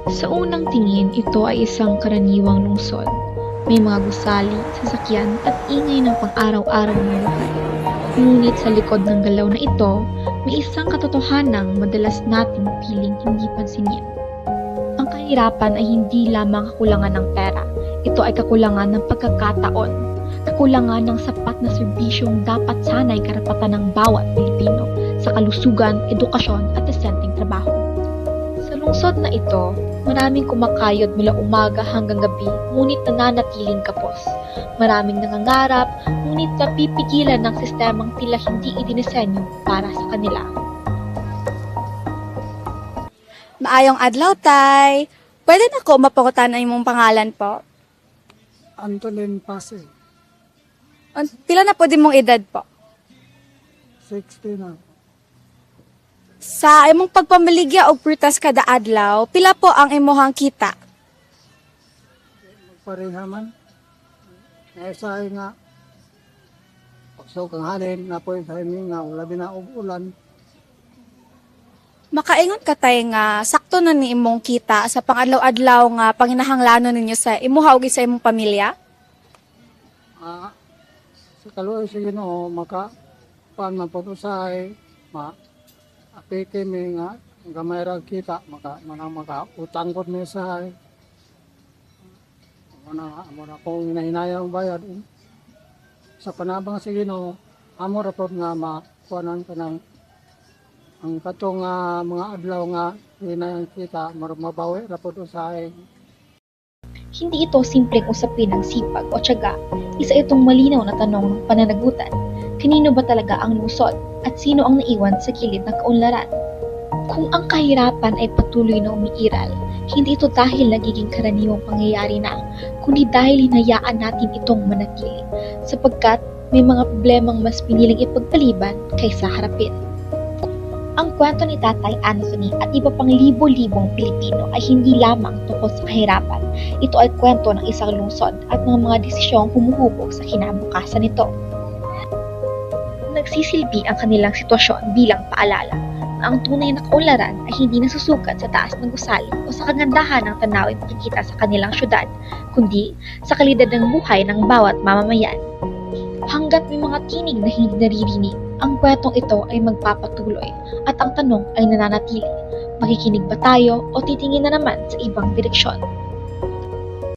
Sa unang tingin, ito ay isang karaniwang lungsod. May mga gusali, sasakyan at ingay ng pang-araw-araw na buhay. Ngunit sa likod ng galaw na ito, may isang katotohanang madalas nating piling hindi pansinin. Ang kahirapan ay hindi lamang kakulangan ng pera. Ito ay kakulangan ng pagkakataon, kakulangan ng sapat na serbisyong dapat sana'y karapatan ng bawat Pilipino sa kalusugan, edukasyon at desenteng trabaho. Sa lungsod na ito, maraming kumakayod mula umaga hanggang gabi, ngunit nananatiling kapos. Maraming nangangarap, ngunit napipigilan ng sistemang tila hindi idinisenyo para sa kanila. Maayong adlaw, tay. Pwede na ko mapangutan ang imong pangalan po? Antolin Pasig, Pila na po din mong edad po? 60 na. Sa imong pagpamaligya og prutas kada adlaw, pila po ang imong kita? Pareha man. Naisahay nga. Pagsok ang hanin, napoy sa hining nga, labi na og ulan. Makaingon ka tay nga sakto na ni imong kita sa pangadlaw-adlaw nga panginahanglanon ninyo sa imuha ug sa imong pamilya? Sa kaluoy sa Ginoo, pan man po usahay, apike mi nga, gamay ra kita, maka utang po mi usahay. Amo na kong hinahinayang bayad. Sa panabang sa Ginoo, amo ra po nga makuanan ka ng ang katong mga adlaw nga hinayang kita, mabawi ra po usahay. Hindi ito simpleng usapin ng sipag o tiyaga. Isa itong malinaw na tanong ng pananagutan. Kanino ba talaga ang lungsod at sino ang naiwan sa gilid ng kaunlaran? Kung ang kahirapan ay patuloy na umiiral, hindi ito dahil nagiging karaniwang pangyayari na, kundi dahil hinayaan natin itong manatili, sapagkat may mga problemang mas piniling ipagpaliban kaysa harapin. Ang kwento ni Tatay Anthony at iba pang libo-libong Pilipino ay hindi lamang tungkol sa kahirapan. Ito ay kwento ng isang lungsod at ng mga desisyong humuhubog sa kinabukasan nito. Nagsisilbi ang kanilang sitwasyon bilang paalala na ang tunay na kaunlaran ay hindi nasusukat sa taas ng gusali o sa kagandahan ng tanawin makikita sa kanilang syudad, kundi sa kalidad ng buhay ng bawat mamamayan. Hanggat may mga tinig na hindi naririnig, ang kwentong ito ay magpapatuloy at ang tanong ay nananatili. Makikinig ba tayo o titingin na naman sa ibang direksyon?